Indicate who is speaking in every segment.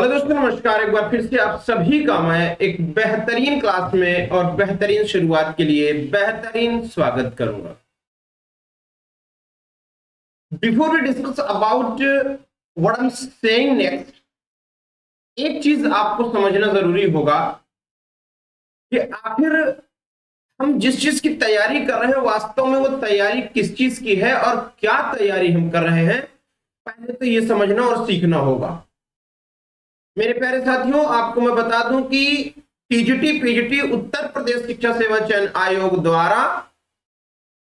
Speaker 1: Hello दोस्तों, नमस्कार। एक बार फिर से आप सभी का मैं एक बेहतरीन क्लास में और बेहतरीन शुरुआत के लिए बेहतरीन स्वागत करूंगा। Before we discuss about what I am saying next, एक चीज आपको समझना जरूरी होगा कि आखिर हम जिस चीज की तैयारी कर रहे हैं वास्तव में वो तैयारी किस चीज की है और क्या तैयारी हम कर रहे हैं, पहले तो ये समझना और सीखना होगा। मेरे प्यारे साथियों, आपको मैं बता दूं कि टीजीटी पीजीटी उत्तर प्रदेश शिक्षा सेवा चयन आयोग द्वारा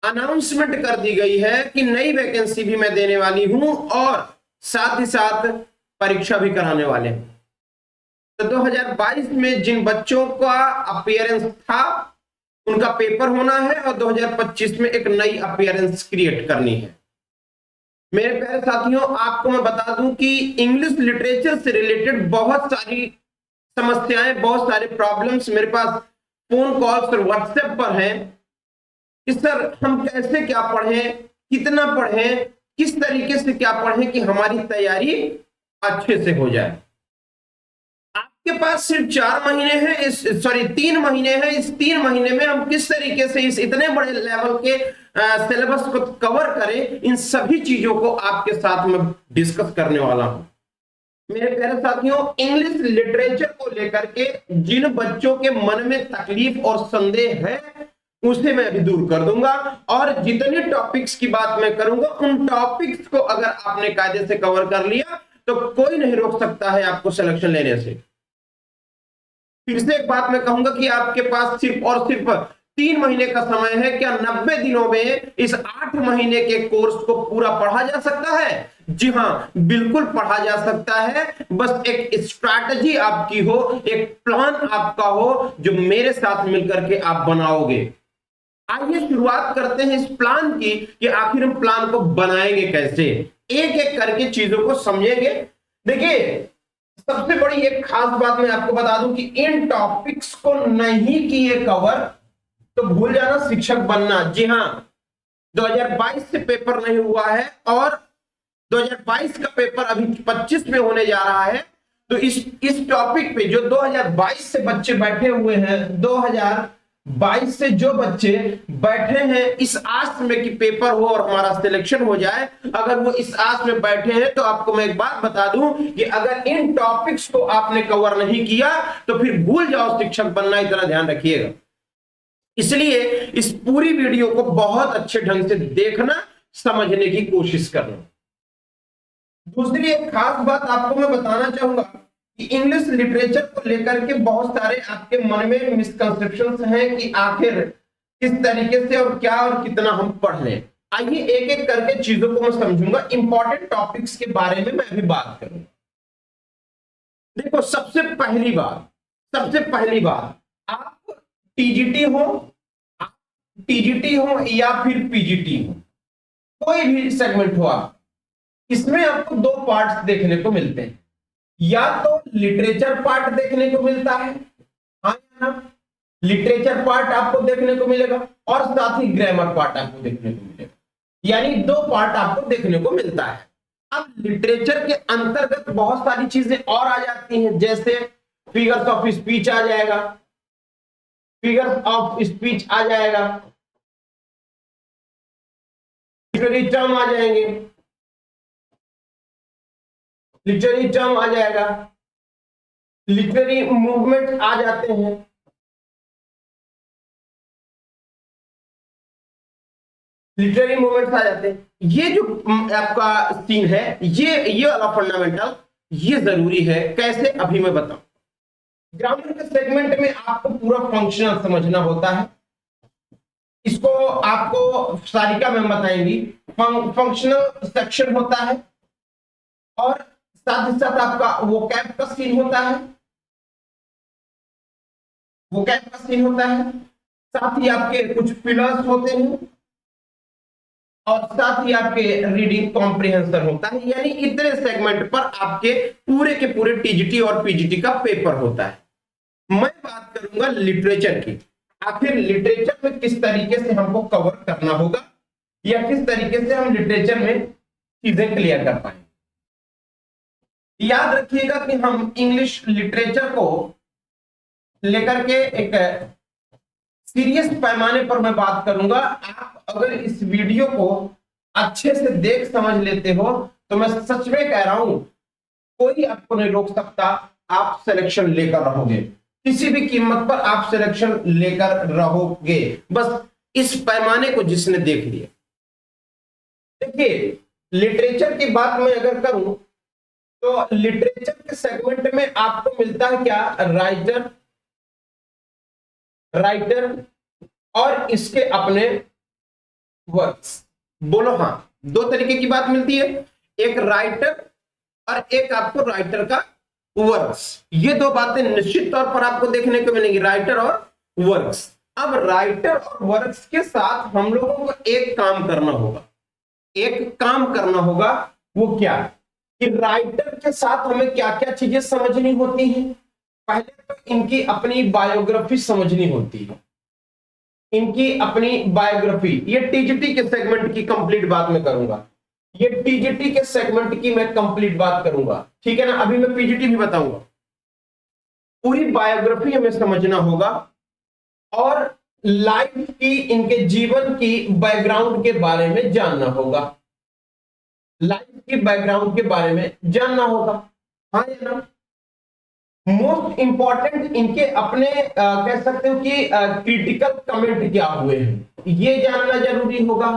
Speaker 1: अनाउंसमेंट कर दी गई है कि नई वैकेंसी भी मैं देने वाली हूं और साथ ही साथ परीक्षा भी कराने वाले हैं। तो 2022 में जिन बच्चों का अपीयरेंस था उनका पेपर होना है और 2025 में एक नई अपीयरेंस क्रिएट करनी है। मेरे प्यारे साथियों, आपको मैं बता दूं कि इंग्लिश लिटरेचर से रिलेटेड बहुत सारी समस्याएं, बहुत सारे प्रॉब्लम्स मेरे पास फोन कॉल्स और व्हाट्सएप पर हैं कि सर हम कैसे क्या पढ़ें, कितना पढ़ें, किस तरीके से क्या पढ़ें कि हमारी तैयारी अच्छे से हो जाए। आपके पास सिर्फ 3 महीने हैं। इस 3 महीने में हम किस तरीके से इस इतने बड़े लेवल के सिलेबस को कवर करें, इन सभी चीजों को आपके साथ में डिस्कस करने वाला हूं। मेरे प्यारे साथियों, इंग्लिश लिटरेचर को लेकर के जिन बच्चों के मन में तकलीफ और संदेह है उसे मैं अभी दूर कर दूंगा और जितने टॉपिक्स की बात मैं करूंगा उन टॉपिक्स को अगर आपने कायदे से कवर कर लिया तो कोई नहीं रोक सकता है आपको सिलेक्शन लेने से। फिर से एक बात मैं कहूंगा कि आपके पास सिर्फ और सिर्फ 3 महीने का समय है। क्या 90 दिनों में इस 8 महीने के कोर्स को पूरा पढ़ा जा सकता है? जी हां, बिल्कुल पढ़ा जा सकता है। बस एक स्ट्रैटेजी आपकी हो, एक प्लान आपका हो जो मेरे साथ मिलकर के आप बनाओगे। आइए शुरुआत करते हैं इस प्लान की कि आखिर हम प्लान को बनाएंगे कैसे, एक एक करके चीजों को समझेंगे। देखिए, सबसे बड़ी एक खास बात मैं आपको बता दूं कि इन टॉपिक्स को नहीं किए कवर तो भूल जाना शिक्षक बनना। जी हां, 2022 से पेपर नहीं हुआ है और 2022 का पेपर अभी 25 में होने जा रहा है। तो इस टॉपिक पे जो 2022 से बच्चे बैठे हुए हैं, 2022 से जो बच्चे बैठे हैं इस आस में कि पेपर हो और हमारा सिलेक्शन हो जाए, अगर वो इस आस में बैठे हैं तो आपको मैं एक बात बता दूं कि अगर इन टॉपिक्स को आपने कवर नहीं किया तो फिर भूल जाओ शिक्षक बनना। इतना ध्यान रखिएगा। इसलिए इस पूरी वीडियो को बहुत अच्छे ढंग से देखना, समझने की कोशिश करना। दूसरी एक खास बात आपको मैं बताना चाहूंगा कि इंग्लिश लिटरेचर को लेकर के बहुत सारे आपके मन में मिसकंसेप्शंस हैं कि आखिर किस तरीके से और क्या और कितना हम पढ़ लें। आइए एक एक करके चीजों को मैं समझूंगा, इंपॉर्टेंट टॉपिक्स के बारे में मैं अभी बात करूंगा। देखो, सबसे पहली बात, आप टीजीटी हो या फिर पीजीटी हो, कोई भी सेगमेंट हो, आप इसमें आपको 2 पार्ट्स देखने को मिलते हैं। या तो लिटरेचर पार्ट देखने को मिलता है, हाँ या ना, लिटरेचर पार्ट आपको देखने को मिलेगा और साथ ही ग्रामर पार्ट आपको देखने को मिलेगा। यानी 2 पार्ट आपको देखने को मिलता है। अब लिटरेचर के अंतर्गत बहुत सारी चीजें और आ जाती हैं, जैसे फिगर्स ऑफ स्पीच आ जाएगा, लिटरेरी टर्म आ जाएंगे, लिटरेरी मूवमेंट आ जाते हैं, ये जो आपका सीन है, ये वाला फंडामेंटल, ये जरूरी है। कैसे, अभी मैं बताऊं। ग्रामर के सेगमेंट में आपको पूरा फंक्शनल समझना होता है। इसको आपको सारिका मैम बताएंगी। फंक्शनल सेक्शन होता है और साथ ही साथ आपका वोकैब का सीन होता है, साथ ही आपके कुछ पिलर्स होते हैं और साथ ही आपके रीडिंग कॉम्प्रिहेंशन होता है। यानी इतने सेगमेंट पर आपके पूरे के पूरे टीजीटी और पीजीटी का पेपर होता है। मैं बात करूंगा लिटरेचर की। आखिर लिटरेचर में किस तरीके से हमको कवर करना होगा या किस तरीके से हम लिटरेचर में चीजें क्लियर कर पाएंगे। याद रखिएगा कि हम इंग्लिश लिटरेचर को लेकर के एक सीरियस पैमाने पर मैं बात करूंगा। आप अगर इस वीडियो को अच्छे से देख समझ लेते हो तो मैं सच में कह रहा हूं, कोई आपको नहीं रोक सकता, आप सिलेक्शन लेकर रहोगे, किसी भी कीमत पर आप सिलेक्शन लेकर रहोगे, बस इस पैमाने को जिसने देख लिया। देखिए, लिटरेचर की बात मैं अगर करूं तो लिटरेचर के सेगमेंट में आपको मिलता है क्या, राइटर और इसके अपने वर्क्स। बोलो हाँ, दो तरीके की बात मिलती है, एक राइटर और एक आपको राइटर का वर्क्स। ये दो बातें निश्चित तौर पर आपको देखने को मिलेंगी, राइटर और वर्क्स। अब राइटर और वर्क्स के साथ हम लोगों को एक काम करना होगा, वो क्या कि राइटर के साथ हमें क्या क्या चीजें समझनी होती हैं। पहले तो इनकी अपनी बायोग्राफी समझनी होती है, इनकी अपनी बायोग्राफी। ये टीजीटी के सेगमेंट की कंप्लीट बात मैं करूंगा, ये टीजीटी के सेगमेंट की मैं कंप्लीट बात करूंगा, ठीक है ना। अभी मैं पीजीटी भी बताऊंगा। पूरी बायोग्राफी हमें समझना होगा और लाइफ की, इनके जीवन की बैकग्राउंड के बारे में जानना होगा, लाइफ की बैकग्राउंड के बारे में जानना होगा, हाँ या ना। मोस्ट इंपॉर्टेंट इनके अपने कह सकते हो कि क्रिटिकल कमेंट क्या हुए हैं, ये जानना जरूरी होगा।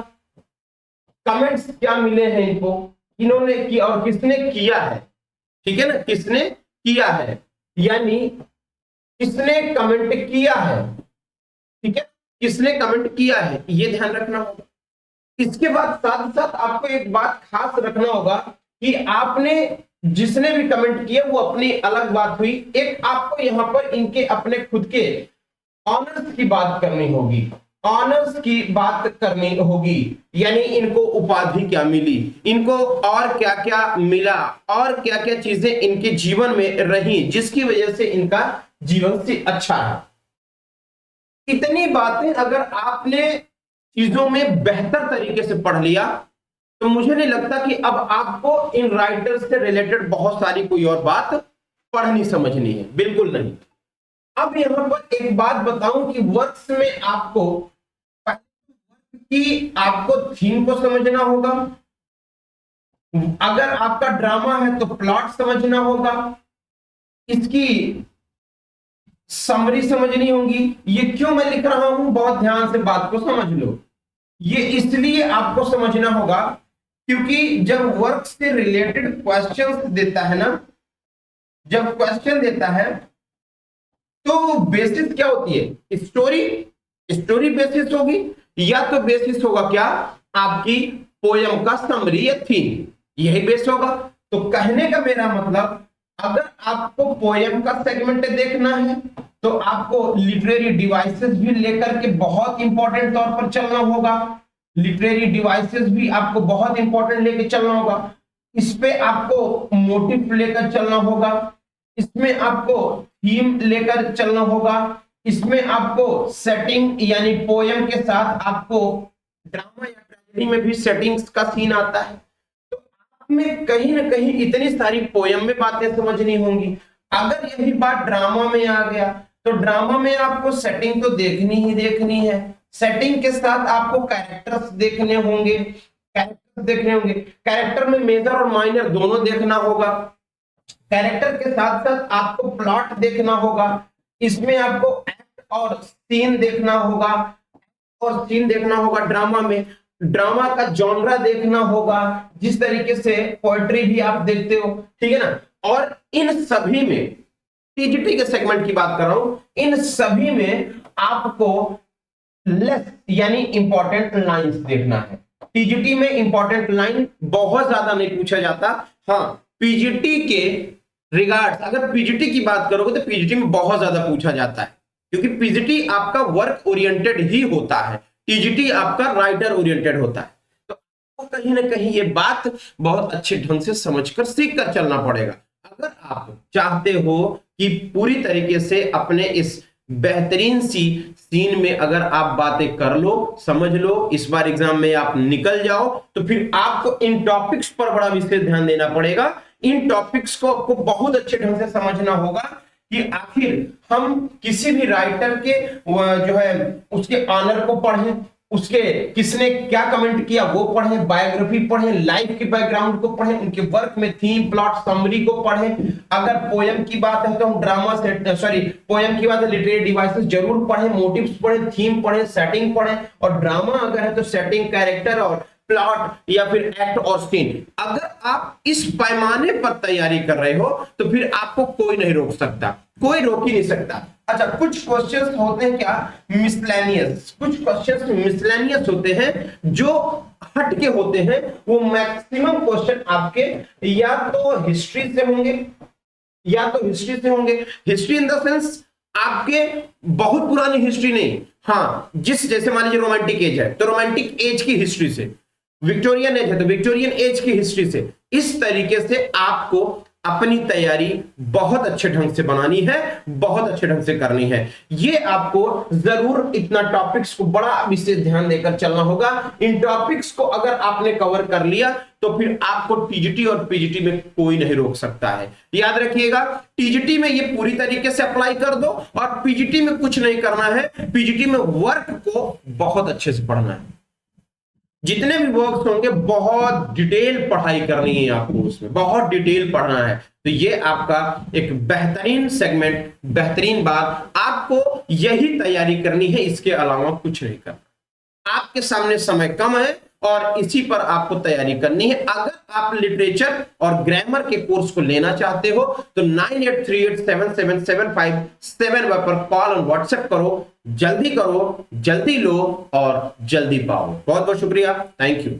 Speaker 1: कमेंट्स क्या मिले हैं इनको, इन्होंने किया और किसने किया है, ठीक है ना, किसने किया है, यानी किसने कमेंट किया है, ठीक है, किसने कमेंट किया है, ये ध्यान रखना होगा। इसके बाद साथ साथ आपको एक बात खास रखना होगा कि आपने जिसने भी कमेंट किया वो अपनी अलग बात हुई, एक आपको यहां पर इनके अपने खुद के ऑनर्स की बात करनी होगी, ऑनर्स की बात करनी होगी, यानी इनको उपाधि क्या मिली, इनको और क्या क्या मिला, और क्या क्या चीजें इनके जीवन में रही जिसकी वजह से इनका जीवन से अच्छा है। इतनी बातें अगर आपने चीजों में बेहतर तरीके से पढ़ लिया तो मुझे नहीं लगता कि अब आपको इन राइटर्स से रिलेटेड बहुत सारी कोई और बात पढ़नी समझनी है, बिल्कुल नहीं। अब यहां पर एक बात बताऊं कि वर्क्स में आपको थीम को समझना होगा, अगर आपका ड्रामा है तो प्लॉट समझना होगा, इसकी समरी समझनी होगी। ये क्यों मैं लिख रहा हूं, बहुत ध्यान से बात को समझ लो। ये इसलिए आपको समझना होगा क्योंकि जब वर्क से रिलेटेड क्वेश्चंस देता है ना, जब क्वेश्चन देता है तो बेसिस क्या होती है, स्टोरी बेसिस होगी, या तो बेसिस होगा क्या, आपकी पोयम का समरी या थीम, यही बेस होगा। तो कहने का मेरा मतलब, अगर आपको पोयम का सेगमेंट देखना है तो आपको लिटरेरी डिवाइसेस भी लेकर के बहुत इंपॉर्टेंट तौर पर चलना होगा, लिटरेरी डिवाइसेस भी आपको बहुत इंपॉर्टेंट लेके चलना होगा। इस पे आपको मोटिव लेकर चलना होगा, इसमें आपको थीम लेकर चलना होगा, इसमें आपको सेटिंग यानी पोयम के साथ आपको ड्रामा या ट्रेजेडी में भी सेटिंग्स का सीन आता है। तो आप में कहीं ना कहीं इतनी सारी पोयम में बातें समझनी होंगी। अगर यही बात ड्रामा में आ गया तो ड्रामा में आपको सेटिंग तो देखनी ही देखनी है, सेटिंग के साथ आपको कैरेक्टर्स देखने होंगे, कैरेक्टर में मेजर और माइनर दोनों देखना होगा, कैरेक्टर के साथ साथ आपको प्लॉट देखना होगा, इसमें आपको एक्ट और सीन देखना होगा, ड्रामा में ड्रामा का जॉनरा देखना होगा, जिस तरीके से पोएट्री भी आप देखते हो, ठीक है ना। और इन सभी में, टीजीटी के सेगमेंट की बात कर रहा हूं, इन सभी में आपको लेस यानी इंपॉर्टेंट लाइंस देखना है। टीजीटी में इंपॉर्टेंट लाइन बहुत ज्यादा नहीं पूछा जाता, हाँ पीजीटी के रिगार्ड्स अगर पीजीटी की बात करोगे तो पीजीटी में बहुत ज्यादा पूछा जाता है, क्योंकि पीजीटी आपका वर्क ओरिएंटेड ही होता है, टीजीटी आपका राइटर ओरिएंटेड होता है। तो कहीं ना कहीं ये बात बहुत अच्छे ढंग से समझकर सीख कर चलना पड़ेगा। अगर आप चाहते हो कि पूरी तरीके से अपने इस बेहतरीन सी सीन में अगर आप बातें कर लो, समझ लो, इस बार एग्जाम में आप निकल जाओ, तो फिर आपको इन टॉपिक्स पर बड़ा विशेष ध्यान देना पड़ेगा इन टॉपिक्स को आपको बहुत अच्छे ढंग से समझना होगा कि आखिर हम किसी भी राइटर के जो है उसके ऑनर को पढ़ें, उसके किसने क्या कमेंट किया वो पढ़ें, बायोग्राफी पढ़ें, लाइफ के बैकग्राउंड को पढ़ें, उनके वर्क में थीम, प्लॉट, समरी को पढ़ें। अगर पोयम की बात है तो हम ड्रामा सेट, सॉरी पोयम की बात है लिटरेरी डिवाइसेस जरूर पढ़ें, मोटिव्स पढ़ें, थीम पढ़ें, सेटिंग पढ़ें, और ड्रामा अगर है तो सेटिंग, कैरेक्टर और प्लॉट या फिर एक्ट और सीन। अगर आप इस पैमाने पर तैयारी कर रहे हो तो फिर आपको कोई नहीं रोक सकता, कोई रोक ही नहीं सकता। अच्छा, कुछ क्वेश्चंस होते हैं क्या मिसलेनियस, कुछ क्वेश्चंस मिसलेनियस होते हैं जो हट के होते हैं। वो मैक्सिमम क्वेश्चन आपके या तो हिस्ट्री से होंगे, या तो हिस्ट्री से होंगे, हिस्ट्री इन द सेंस आपके बहुत पुरानी हिस्ट्री नहीं, हाँ जिस जैसे मान लीजिए रोमांटिक एज है तो रोमांटिक एज की हिस्ट्री से, विक्टोरियन एज है तो विक्टोरियन एज की हिस्ट्री से। इस तरीके से आपको अपनी तैयारी बहुत अच्छे ढंग से बनानी है, बहुत अच्छे ढंग से करनी है। ये आपको जरूर इतना टॉपिक्स को बड़ा विशेष ध्यान देकर चलना होगा। इन टॉपिक्स को अगर आपने कवर कर लिया तो फिर आपको टीजीटी और पीजीटी में कोई नहीं रोक सकता है। याद रखिएगा, टीजीटी में ये पूरी तरीके से अप्लाई कर दो और पीजीटी में कुछ नहीं करना है। पीजीटी में वर्क को बहुत अच्छे से पढ़ना है, जितने भी वर्क्स होंगे बहुत डिटेल पढ़ाई करनी है आपको, उसमें बहुत डिटेल पढ़ना है। तो ये आपका एक बेहतरीन सेगमेंट, बेहतरीन बात, आपको यही तैयारी करनी है, इसके अलावा कुछ नहीं करना। आपके सामने समय कम है और इसी पर आपको तैयारी करनी है। अगर आप लिटरेचर और ग्रामर के कोर्स को लेना चाहते हो तो 98387775 पर कॉल और व्हाट्सएप करो, जल्दी करो, जल्दी लो और जल्दी पाओ। बहुत बहुत शुक्रिया, थैंक यू।